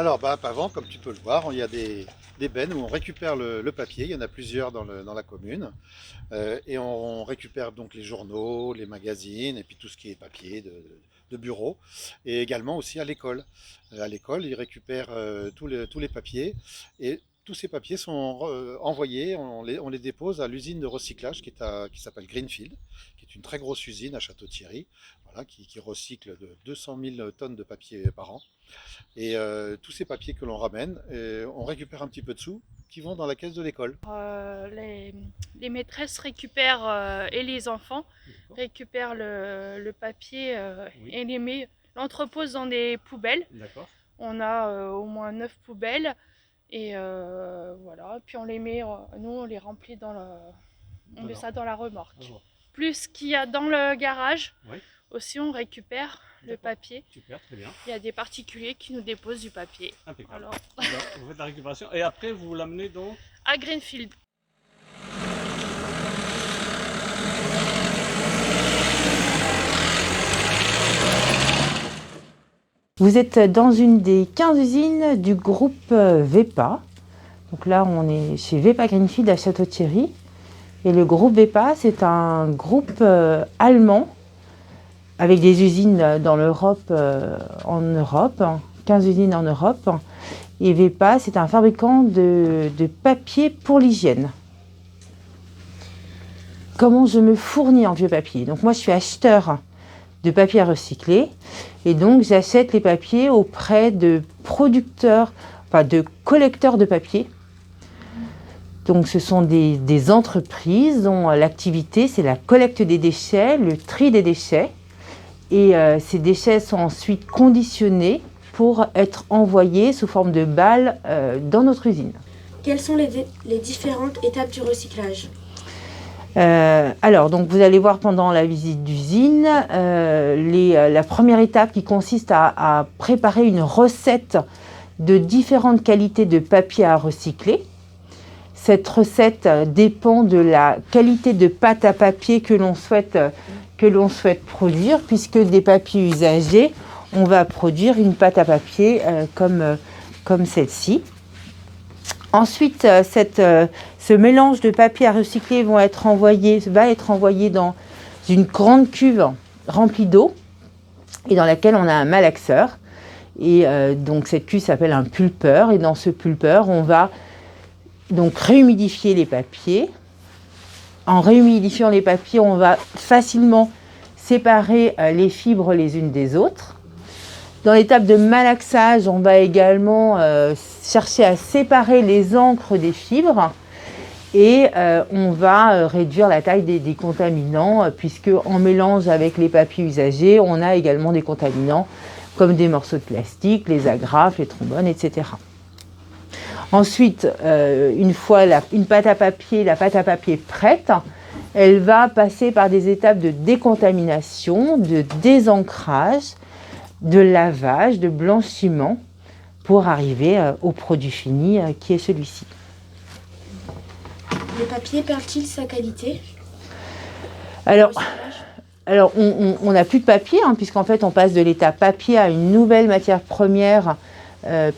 Alors, avant, comme tu peux le voir, il y a des bennes où on récupère le papier. Il y en a plusieurs dans la commune. Et on récupère donc les journaux, les magazines, et puis tout ce qui est papier de bureau. Et également aussi à l'école. À l'école, ils récupèrent tous les papiers. Et tous ces papiers sont envoyés, on les dépose à l'usine de recyclage qui s'appelle Greenfield, qui est une très grosse usine à Château-Thierry, voilà, qui recycle de 200 000 tonnes de papier par an. Et tous ces papiers que l'on ramène, on récupère un petit peu de sous qui vont dans la caisse de l'école. Les maîtresses récupèrent et les enfants récupèrent le papier Oui, et l'entrepose dans des poubelles. d'accord. On a au moins 9 poubelles et voilà. Puis nous on les remplit on met Voilà. ça dans la remorque. Ah bon. Plus ce qu'il y a dans le garage, Oui, aussi on récupère le d'accord. papier. Super, très bien. Il y a des particuliers qui nous déposent du papier. Impeccable. Alors, Alors, vous faites la récupération et après vous l'amenez donc. à Greenfield. Vous êtes dans une des 15 usines du groupe VEPA. Donc là, on est chez VEPA Greenfield à Château-Thierry. Et le groupe VEPA, c'est un groupe allemand avec des usines dans l'Europe, en Europe, 15 usines en Europe. Et VEPA, c'est un fabricant de papier pour l'hygiène. Comment je me fournis en vieux papier? Donc moi, je suis acheteur de papier à recycler. Et donc, j'achète les papiers auprès de producteurs, enfin de collecteurs de papier. Donc, ce sont des entreprises dont l'activité, c'est la collecte des déchets, le tri des déchets. Et ces déchets sont ensuite conditionnés pour être envoyés sous forme de balles dans notre usine. Quelles sont les différentes étapes du recyclage? Alors, donc vous allez voir pendant la visite d'usine, la première étape qui consiste à préparer une recette de différentes qualités de papier à recycler. Cette recette dépend de la qualité de pâte à papier que l'on souhaite produire, puisque des papiers usagés, on va produire une pâte à papier comme celle-ci. Ensuite, ce mélange de papier à recycler va être envoyé dans une grande cuve remplie d'eau et dans laquelle on a un malaxeur. Et donc cette cuve s'appelle un pulpeur. Et dans ce pulpeur, on va donc réhumidifier les papiers. En réhumidifiant les papiers, on va facilement séparer les fibres les unes des autres. Dans l'étape de malaxage, on va également chercher à séparer les encres des fibres et on va réduire la taille des contaminants puisque en mélange avec les papiers usagés, on a également des contaminants comme des morceaux de plastique, les agrafes, les trombones, etc. Ensuite, une fois la pâte à papier prête, elle va passer par des étapes de décontamination, de désancrage, de lavage, de blanchiment pour arriver au produit fini qui est celui-ci. Le papier perd-il sa qualité? Alors on n'a plus de papier puisqu'en fait on passe de l'état papier à une nouvelle matière première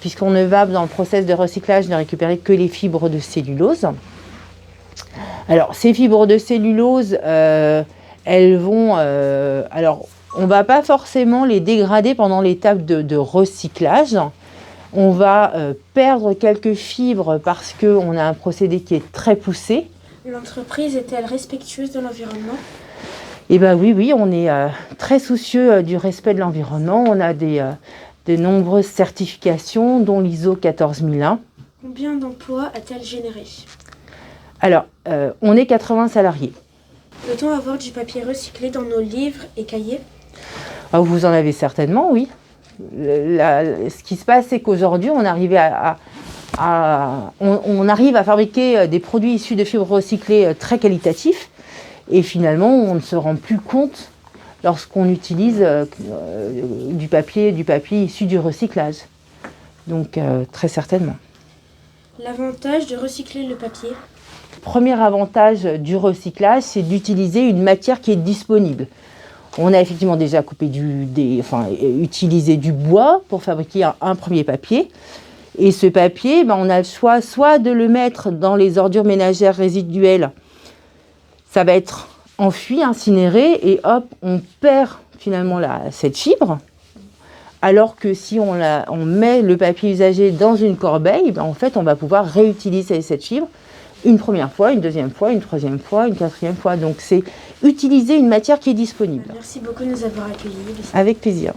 puisqu'on ne va dans le process de recyclage ne récupérer que les fibres de cellulose. Alors ces fibres de cellulose, elles vont... on ne va pas forcément les dégrader pendant l'étape de recyclage. On va perdre quelques fibres parce qu'on a un procédé qui est très poussé. L'entreprise est-elle respectueuse de l'environnement? Eh bien oui, on est très soucieux du respect de l'environnement. On a de nombreuses certifications, dont l'ISO 14001. Combien d'emplois a-t-elle généré? Alors, on est 80 salariés. Peut-on avoir du papier recyclé dans nos livres et cahiers? Ah, vous en avez certainement, oui. Ce qui se passe, c'est qu'aujourd'hui, on arrive à fabriquer des produits issus de fibres recyclées très qualitatifs. Et finalement, on ne se rend plus compte lorsqu'on utilise du papier issu du recyclage. Donc, très certainement. L'avantage de recycler le papier? Le premier avantage du recyclage, c'est d'utiliser une matière qui est disponible. On a effectivement déjà coupé utilisé du bois pour fabriquer un premier papier. Et ce papier, on a le choix soit de le mettre dans les ordures ménagères résiduelles, ça va être enfoui, incinéré, et hop, on perd finalement cette fibre. Alors que si on met le papier usagé dans une corbeille, en fait, on va pouvoir réutiliser cette fibre une première fois, une deuxième fois, une troisième fois, une quatrième fois. Donc, c'est utiliser une matière qui est disponible. Merci beaucoup de nous avoir accueillis. Avec plaisir.